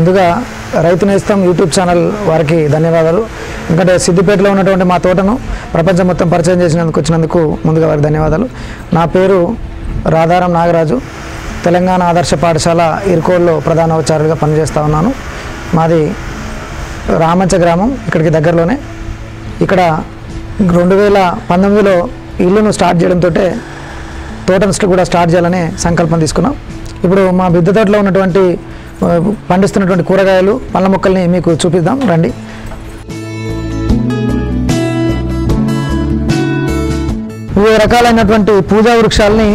ముందుగా Rythunestham YouTube channel వారికి ధన్యవాదాలు. ఎందుకంటే సిద్దిపేటలో ఉన్నటువంటి మా తోటను ప్రపంచం మొత్తం పరిచయం వచ్చినందుకు ముందుగా వారికి ధన్యవాదాలు. నా పేరు రాధారం నాగరాజు. తెలంగాణ ఆదర్శ పాఠశాల ఇరుకోల్లో ప్రధానోపాధ్యాయుడిగా పనిచేస్తూ ఉన్నాను. మాది రామంచ గ్రామం, ఇక్కడికి దగ్గరలోనే. ఇక్కడ 2019లో ఇల్లును స్టార్ట్ చేయడంతో తోటను కూడా స్టార్ట్ చేయాలనే సంకల్పం తీసుకున్నాం. ఇప్పుడు మా బిద్ద తోటలో ఉన్నటువంటి పండిస్తున్నటువంటి కూరగాయలు, పళ్ళ మొక్కల్ని మీకు చూపిద్దాం రండి. వివిధ రకాలైనటువంటి పూజా వృక్షాలని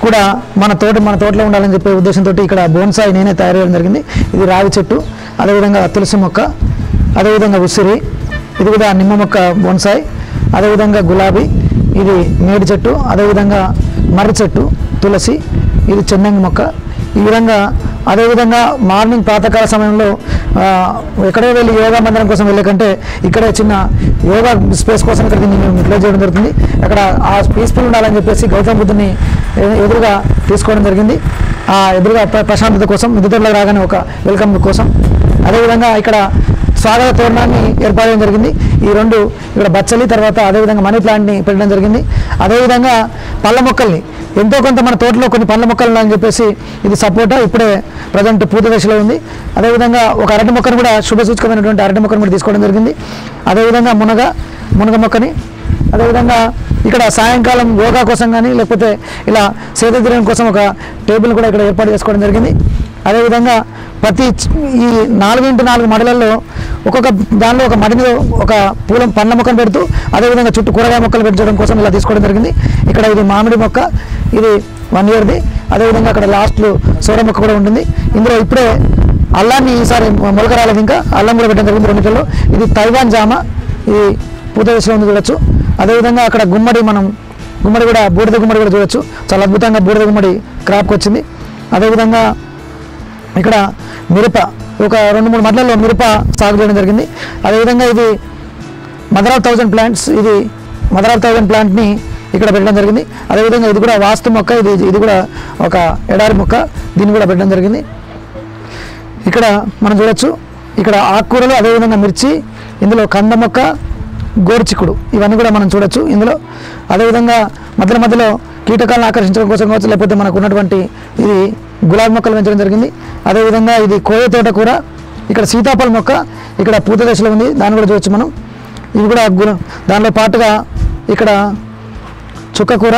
కూడా మన తోటలో ఉండాలని చెప్పే ఉద్దేశంతో ఇక్కడ బోన్సాయి నేనే తయారు చేయడం జరిగింది. ఇది రావి చెట్టు, అదేవిధంగా తులసి మొక్క, అదేవిధంగా ఉసిరి, ఇది కూడా నిమ్మ మొక్క బోన్సాయి, అదేవిధంగా గులాబీ, ఇది మేడి చెట్టు, అదేవిధంగా మర్రి చెట్టు, తులసి, ఇది చెన్నంగి మొక్క. ఈ విధంగా అదేవిధంగా మార్నింగ్ ప్రాతకాల సమయంలో ఎక్కడో వెళ్ళి యోగా మందిరం కోసం వెళ్ళే కంటే ఇక్కడే చిన్న యోగా స్పేస్ కోసం ఇక్కడ మేము యూటిలైజ్ చేయడం జరుగుతుంది. అక్కడ ఆ పీస్ఫుల్ ఉండాలని చెప్పేసి గౌతమ బుద్ధుని ఎదురుగా తీసుకోవడం జరిగింది. ఆ ఎదురుగా ప్రశాంతత కోసం, మిద్దెతోటలోకి రాగానే ఒక వెల్కమ్ కోసం. అదేవిధంగా ఇక్కడ స్వాగత తోరణాన్ని ఏర్పాటు చేయడం జరిగింది. ఈ రెండు ఇక్కడ బచ్చలి, తర్వాత అదేవిధంగా మనీ ప్లాంట్ని పెట్టడం జరిగింది. అదేవిధంగా పళ్ళ మొక్కల్ని ఎంతో కొంత మన తోటలో కొన్ని పళ్ళ మొక్కలు ఉన్నాయని చెప్పేసి ఇది సపోటా ఇప్పుడే ప్రజెంట్ పూత దశలో ఉంది. అదేవిధంగా ఒక అరటి మొక్కను కూడా శుభసూచకమైనటువంటి అరటి మొక్కను కూడా తీసుకోవడం జరిగింది. అదేవిధంగా మునగ మొక్కని, అదేవిధంగా ఇక్కడ సాయంకాలం యోగా కోసం కానీ లేకపోతే ఇలా సేద తీరడం కోసం ఒక టేబుల్ కూడా ఇక్కడ ఏర్పాటు చేసుకోవడం జరిగింది. అదేవిధంగా ప్రతి ఈ 4x4 మడులలో ఒక్కొక్క దానిలో ఒక మడి మీద ఒక పండ్ల మొక్కను పెడుతూ అదేవిధంగా చుట్టూ కూరగాయ మొక్కలు పెంచడం కోసం ఇలా తీసుకోవడం జరిగింది. ఇక్కడ ఇది మామిడి మొక్క, ఇది 1 ఇయర్ది. అదేవిధంగా అక్కడ లాస్ట్లో సోర మొక్క కూడా ఉంటుంది. ఇందులో ఇప్పుడే అల్లాన్ని ఈసారి మొలక రాలేదు, ఇంకా అల్లం కూడా పెట్టడం జరిగింది 2 కిలోలు. ఇది తైవాన్ జామ, ఇది పూత దశలో ఉంది చూడొచ్చు. అదేవిధంగా అక్కడ గుమ్మడి కూడా బూడిద గుమ్మడి కూడా చూడొచ్చు. చాలా అద్భుతంగా బూడిద గుమ్మడి క్రాప్కి వచ్చింది. అదేవిధంగా ఇక్కడ మిరప, ఒక 2-3 మడ్లలో మిరప సాగు చేయడం జరిగింది. అదేవిధంగా ఇది మదర్ ఆఫ్ 1000 ప్లాంట్స్, ఇది మదర్ ఆఫ్ 1000 ప్లాంట్ని ఇక్కడ పెట్టడం జరిగింది. అదేవిధంగా ఇది కూడా వాస్తు మొక్క, ఇది కూడా ఒక ఎడారి మొక్క, దీన్ని కూడా పెట్టడం జరిగింది. ఇక్కడ మనం చూడొచ్చు, ఇక్కడ ఆకుకూరలు, అదేవిధంగా మిర్చి, ఇందులో కంద మొక్క, గోరుచిక్కుడు, ఇవన్నీ కూడా మనం చూడొచ్చు ఇందులో. అదేవిధంగా మధ్యలో కీటకాలను ఆకర్షించడం కోసం కావచ్చు, లేకపోతే మనకు ఉన్నటువంటి ఇది గులాబీ మొక్కలు పెంచడం జరిగింది. అదేవిధంగా ఇది కోయ తోటకూర, ఇక్కడ సీతాఫల మొక్క ఇక్కడ పూత దశలో ఉంది, దాన్ని కూడా చూడొచ్చు మనం. ఇది కూడా దానిలో పాటుగా ఇక్కడ చుక్కకూర,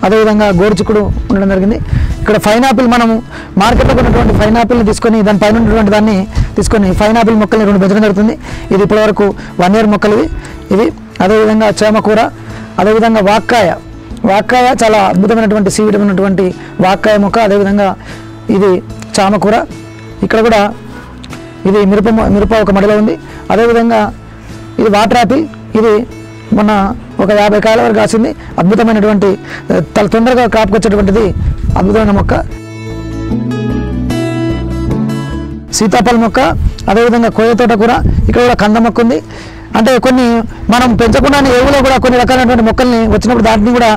అదేవిధంగా గోరుచిక్కుడు ఉండడం జరిగింది. ఇక్కడ పైనాపిల్, మనము మార్కెట్లో ఉన్నటువంటి పైనాపిల్ని తీసుకొని దాని పైన ఉన్నటువంటి దాన్ని తీసుకొని పైనాపిల్ మొక్కల్ని 2 పెంచడం జరుగుతుంది. ఇది ఇప్పటివరకు 1 ఇయర్ మొక్కలు ఇవి. అదేవిధంగా చేమకూర, అదేవిధంగా వాక్కాయ చాలా అద్భుతమైనటువంటి సి విటమిన్ ఉన్నటువంటి వాక్కాయ మొక్క, అదేవిధంగా ఇది చామకూర. ఇక్కడ కూడా ఇది మిరప ఒక మడిలో ఉంది. అదేవిధంగా ఇది వాటర్ యాపిల్, ఇది మొన్న ఒక 50 కాయల వరకు కాసింది. అద్భుతమైనటువంటి తొందరగా క్రాప్కి వచ్చేటువంటిది అద్భుతమైన మొక్క. సీతాఫల మొక్క, అదేవిధంగా కోయ తోటకూర, ఇక్కడ కూడా కంద మొక్క ఉంది. అంటే కొన్ని మనం పెంచకుండానే ఎరువులో కూడా కొన్ని రకాలైనటువంటి మొక్కల్ని వచ్చినప్పుడు దాటిని కూడా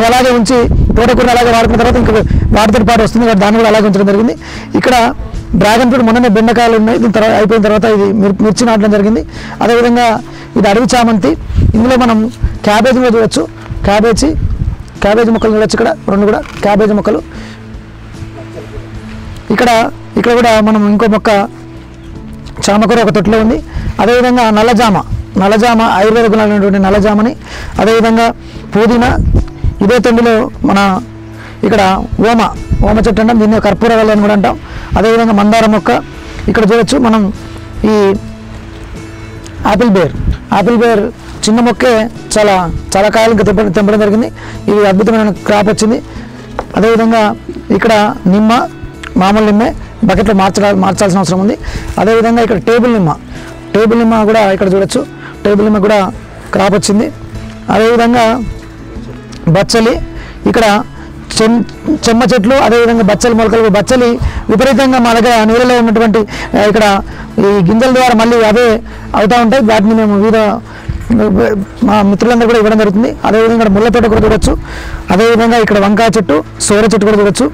అలాగే ఉంచి తోటకూర అలాగే వాడుకున్న తర్వాత ఇంకా వాటితో పాటు వస్తుంది, దాన్ని కూడా అలాగే ఉంచడం జరిగింది. ఇక్కడ డ్రాగన్ ఫ్రూట్, మొన్ననే బెండకాయలు ఉన్నాయి, దీని తర్వాత అయిపోయిన తర్వాత ఇది మిర్చి నాటడం జరిగింది. అదేవిధంగా ఇది అడవి చామంతి, ఇందులో మనం క్యాబేజీ కూడా చూడొచ్చు. క్యాబేజీ మొక్కలు చూడొచ్చు. ఇక్కడ 2 కూడా క్యాబేజీ మొక్కలు. ఇక్కడ కూడా మనం ఇంకో మొక్క చామకూర ఒక తొట్టులో ఉంది. అదేవిధంగా నల్లజామ ఆయుర్వేద గుణాలైనటువంటి నల్లజామని, అదేవిధంగా పుదీనా, ఇదే తొండిలో మన ఇక్కడ ఓమ చెట్టు అంటాం, దీన్ని కర్పూర వల్లి అని కూడా అంటాం. అదేవిధంగా మందార మొక్క ఇక్కడ చూడొచ్చు మనం. ఈ ఆపిల్ బేర్ చిన్న మొక్కే చాలా కాయలు ఇంకా తెంపడం జరిగింది. ఇది అద్భుతమైన క్రాప్ వచ్చింది. అదేవిధంగా ఇక్కడ మామూలు నిమ్మే బకెట్లో మార్చాల్సిన అవసరం ఉంది. అదేవిధంగా ఇక్కడ టేబుల్ నిమ్మ కూడా ఇక్కడ చూడొచ్చు. టేబుల్ నిమ్మ కూడా క్రాప్ వచ్చింది. అదేవిధంగా బచ్చలి, ఇక్కడ చెమ్మ చెట్లు, అదేవిధంగా బచ్చలి మొలకలు. బచ్చలి విపరీతంగా మా దగ్గర నీళ్ళలో ఉన్నటువంటి ఇక్కడ ఈ గింజల ద్వారా మళ్ళీ అవే అవుతూ ఉంటాయి. వాటిని మేము వివిధ మా మిత్రులందరూ కూడా ఇవ్వడం జరుగుతుంది. అదేవిధంగా ఇక్కడ ముళ్ళ తోట కూడా చూడొచ్చు. అదేవిధంగా ఇక్కడ వంకాయ చెట్టు, సోర చెట్టు కూడా చూడొచ్చు.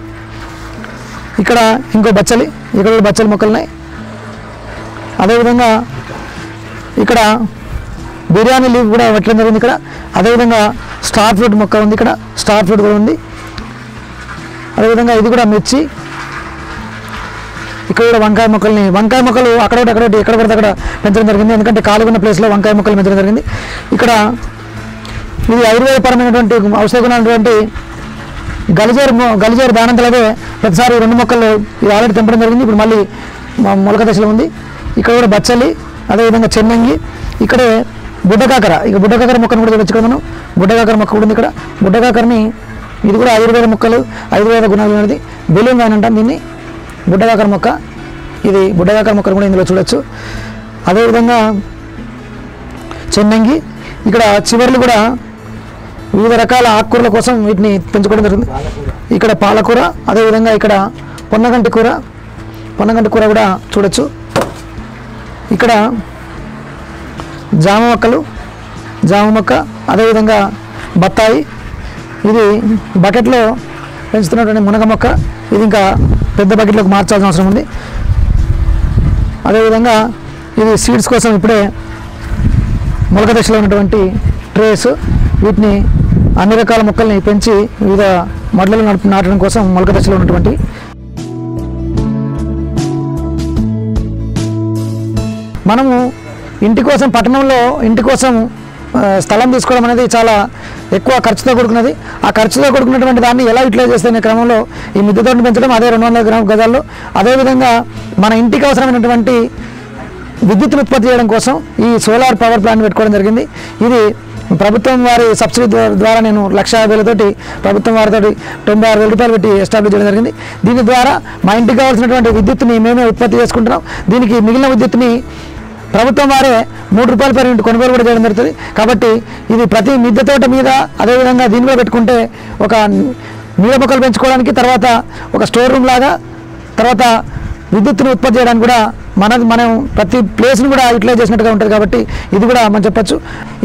ఇక్కడ ఇంకో బచ్చలి, ఇక్కడ బచ్చలి మొక్కలున్నాయి. అదేవిధంగా ఇక్కడ బిర్యానీ లీఫ్ కూడా పెట్టడం జరిగింది ఇక్కడ. అదేవిధంగా స్టార్ ఫ్రూట్ మొక్క ఉంది ఇక్కడ, స్టార్ ఫ్రూట్ కూడా ఉంది. అదేవిధంగా ఇది కూడా మిర్చి. ఇక్కడ కూడా వంకాయ మొక్కలు ఎక్కడ పడితే అక్కడ పెంచడం జరిగింది, ఎందుకంటే ఖాళీగా ఉన్న ప్లేస్లో వంకాయ మొక్కలు పెంచడం జరిగింది. ఇక్కడ ఇది ఆయుర్వేదపరమైనటువంటి ఔషధ గుణమైనటువంటి గలిజేరు దానంతలదే ప్రతిసారి 2 మొక్కలు ఇది ఆల్రెడీ తెంపడం జరిగింది, ఇప్పుడు మళ్ళీ మొలక దశలో ఉంది. ఇక్కడ కూడా బచ్చలి, అదేవిధంగా చెన్నంగి, ఇక్కడే బుడ్డకాకర. ఇక బుడ్డకాకర మొక్కను కూడా చూడొచ్చు కదా మనం. బుడ్డకాకర మొక్క కూడా ఉంది ఇక్కడ. బుడ్డకాకరని ఇది కూడా ఆయుర్వేద మొక్కలు, ఆయుర్వేద గుణాలు అనేది బెలూన్ అని అంటాం దీన్ని, బుడ్డకాకర మొక్క. ఇది బుడ్డకాకర మొక్కను కూడా ఇందులో చూడొచ్చు. అదేవిధంగా చెన్నంగి. ఇక్కడ చివర్లు కూడా వివిధ రకాల ఆకుకూరల కోసం వీటిని పెంచుకోవడం జరుగుతుంది. ఇక్కడ పాలకూర, అదేవిధంగా ఇక్కడ పొన్నగంటి కూర కూడా చూడొచ్చు. ఇక్కడ జామ మొక్క, అదేవిధంగా బత్తాయి. ఇది బకెట్లో పెంచుతున్నటువంటి మునగ మొక్క, ఇది ఇంకా పెద్ద బకెట్లోకి మార్చాల్సిన అవసరం ఉంది. అదేవిధంగా ఇది సీడ్స్ కోసం ఇప్పుడే మొలక దశలో ఉన్నటువంటి ట్రేస్. వీటిని అన్ని రకాల మొక్కల్ని పెంచి వివిధ మడులలో నాటడం కోసం మొలక దశలో ఉన్నటువంటి. మనము పట్టణంలో ఇంటి కోసం స్థలం తీసుకోవడం అనేది చాలా ఎక్కువ ఖర్చుతో కూడుకున్నది. ఆ ఖర్చుతో కూడుకున్నటువంటి దాన్ని ఎలా యూటిలైజ్ చేస్తున్న క్రమంలో ఈ మిద్దె తోటను పెంచడం, అదే 200 గజాల్లో. అదేవిధంగా మన ఇంటికి అవసరమైనటువంటి విద్యుత్తును ఉత్పత్తి చేయడం కోసం ఈ సోలార్ పవర్ ప్లాంట్ పెట్టుకోవడం జరిగింది. ఇది ప్రభుత్వం వారి సబ్సిడీ ద్వారా నేను 1,50,000 ప్రభుత్వం వారితో 96,000 రూపాయలు పెట్టి ఎస్టాబ్లిష్ చేయడం జరిగింది. దీని ద్వారా మా ఇంటికి కావాల్సినటువంటి విద్యుత్తుని మేమే ఉత్పత్తి చేసుకుంటున్నాం. దీనికి మిగిలిన విద్యుత్తుని ప్రభుత్వం వారే 3 రూపాయల per యూనిట్ కొనుగోలు కూడా చేయడం జరుగుతుంది. కాబట్టి ఇది ప్రతి మిద్దె తోట మీద అదేవిధంగా దీన్ని కూడా పెట్టుకుంటే ఒక నీడ మొక్కలు పెంచుకోవడానికి, తర్వాత ఒక స్టోర్ రూమ్ లాగా, తర్వాత విద్యుత్తును ఉత్పత్తి చేయడానికి కూడా మనం ప్రతి ప్లేస్ను కూడా యూటిలైజ్ చేసినట్టుగా ఉంటుంది. కాబట్టి ఇది కూడా మనం చెప్పచ్చు.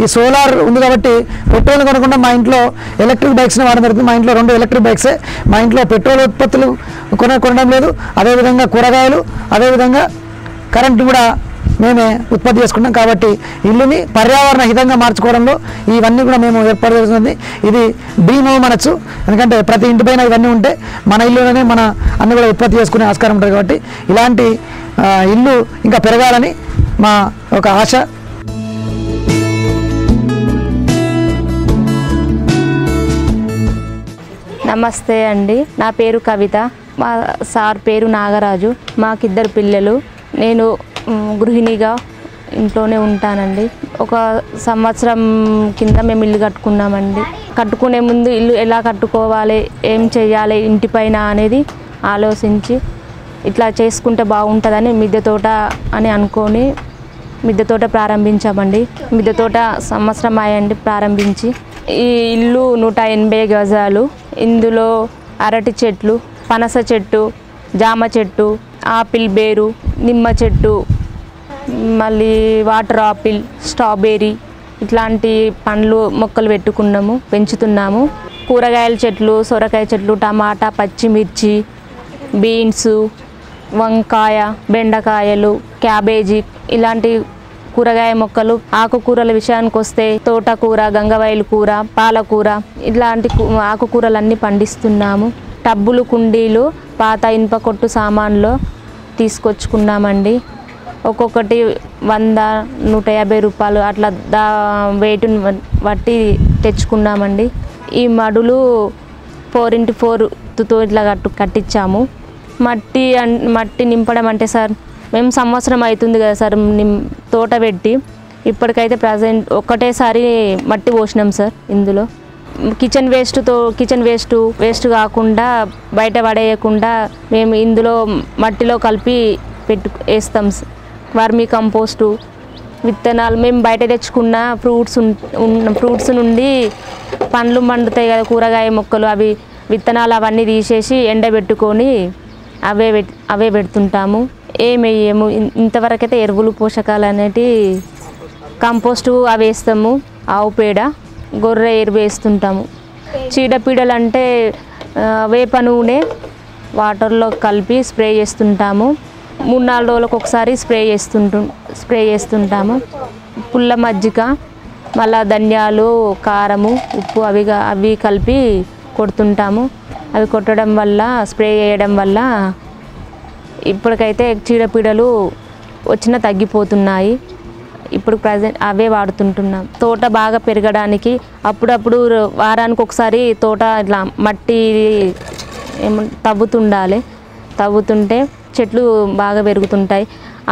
ఈ సోలార్ ఉంది కాబట్టి పెట్రోల్ కొనకుండా మా ఇంట్లో ఎలక్ట్రిక్ బైక్స్ని వాడడం జరుగుతుంది. మా ఇంట్లో 2 ఎలక్ట్రిక్ బైక్సే. మా ఇంట్లో పెట్రోల్ ఉత్పత్తులు కొనడం లేదు. అదేవిధంగా కూరగాయలు, అదేవిధంగా కరెంటు కూడా మేమే ఉత్పత్తి చేసుకుంటాం. కాబట్టి ఇల్లుని పర్యావరణ హితంగా మార్చుకోవడంలో ఇవన్నీ కూడా మేము ఏర్పాటు చేస్తుంది. ఇది డ్రీమ్ హోమ్ అనొచ్చు, ఎందుకంటే ప్రతి ఇంటిపైన ఇవన్నీ ఉంటే మన ఇల్లులోనే మన అన్ని కూడా ఉత్పత్తి చేసుకునే ఆస్కారం ఉంటుంది. కాబట్టి ఇలాంటి ఇల్లు ఇంకా పెరగాలని మా ఒక ఆశ. నమస్తే అండి, నా పేరు కవిత, మా సార్ పేరు నాగరాజు. మాకిద్దరు పిల్లలు. నేను గృహిణిగా ఇంట్లోనే ఉంటానండి. 1 సంవత్సరం కింద మేము ఇల్లు కట్టుకున్నామండి. కట్టుకునే ముందు ఇల్లు ఎలా కట్టుకోవాలి, ఏం చేయాలి ఇంటిపైన అనేది ఆలోచించి ఇట్లా చేసుకుంటే బాగుంటుందని మిద్దె తోట అని అనుకొని మిద్దె తోట ప్రారంభించామండి. మిద్దె తోట సంవత్సరం అయ్యండి ప్రారంభించి. ఈ ఇల్లు 180 గజాలు. ఇందులో అరటి చెట్లు, పనస చెట్టు, జామ చెట్టు, ఆపిల్ బేరు, నిమ్మ చెట్టు, మళ్ళీ వాటర్ ఆపిల్, స్ట్రాబెర్రీ ఇట్లాంటి పండ్లు మొక్కలు పెంచుతున్నాము. కూరగాయల చెట్లు, సొరకాయ చెట్లు, టమాటా, పచ్చిమిర్చి, బీన్స్, వంకాయ, బెండకాయలు, క్యాబేజీ ఇలాంటి కూరగాయ మొక్కలు. ఆకుకూరల విషయానికి వస్తే తోటకూర, గంగవాయిల కూర, పాలకూర ఇలాంటి ఆకుకూరలన్నీ పండిస్తున్నాము. టబ్బులు, కుండీలు పాత ఇనుప కొట్టు సామాన్లు తీసుకొచ్చుకున్నామండి. ఒక్కొక్కటి 100-150 రూపాయలు అట్లా వెయిట్ని బట్టి తెచ్చుకున్నామండి. ఈ మడులు 4x4తో ఇట్లా కట్టించాము. మట్టి నింపడం అంటే సార్ మేము సంవత్సరం అవుతుంది కదా సార్ తోట పెట్టి. ఇప్పటికైతే ప్రజెంట్ ఒక్కటేసారి మట్టి పోసినాం సార్. ఇందులో కిచెన్ వేస్ట్ కాకుండా బయట పడేయకుండా మేము ఇందులో మట్టిలో కలిపి వేస్తాం. వర్మీ కంపోస్టు, విత్తనాలు మేము బయట తెచ్చుకున్న ఫ్రూట్స్ నుండి పండ్లు మండుతాయి కదా కూరగాయ మొక్కలు, అవి విత్తనాలు అవన్నీ తీసేసి ఎండబెట్టుకొని అవే పెడుతుంటాము. ఏమేయము ఇంతవరకైతే ఎరువులు, పోషకాలు అనేటివి కంపోస్టు అవి వేస్తాము. ఆవు పేడ, గొర్రె ఎరువు వేస్తుంటాము. చీడపీడలు అంటే వేప నూనె వాటర్లో కలిపి స్ప్రే చేస్తుంటాము. 3-4 రోజులకు ఒకసారి స్ప్రే చేస్తుంటాము. పుల్ల మజ్జిగ, మళ్ళీ ధనియాలు, కారము, ఉప్పు అవి కలిపి కొడుతుంటాము. అవి కొట్టడం వల్ల, స్ప్రే చేయడం వల్ల ఇప్పటికైతే చీడపీడలు వచ్చినా తగ్గిపోతున్నాయి. ఇప్పుడు ప్రజెంట్ అవే వాడుతుంటున్నాం. తోట బాగా పెరగడానికి అప్పుడప్పుడు వారానికి ఒకసారి తోట ఇట్లా మట్టి తవ్వుతుంటే చెట్లు బాగా పెరుగుతుంటాయి.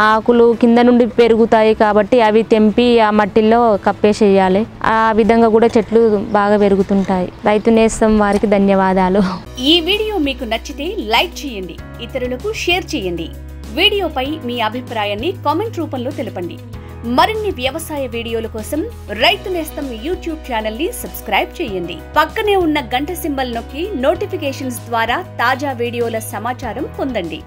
ఆకులు కింద నుండి పెరుగుతాయి కాబట్టి అవి తెంపి ఆ మట్టిలో కప్పేసేయాలి. ఆ విధంగా కూడా చెట్లు బాగా పెరుగుతుంటాయి. రైతునేస్తం వారికి ధన్యవాదాలు. ఈ వీడియో మీకు నచ్చితే లైక్ చేయండి, ఇతరులకు షేర్ చేయండి. వీడియోపై మీ అభిప్రాయాన్ని కామెంట్ రూపంలో తెలపండి. మరిన్ని వ్యవసాయ వీడియోల కోసం రైతునేస్తం యూట్యూబ్ ఛానల్ ని సబ్స్క్రైబ్ చేయండి. పక్కనే ఉన్న గంట సింబల్ నొక్కి నోటిఫికేషన్స్ ద్వారా తాజా వీడియోల సమాచారం పొందండి.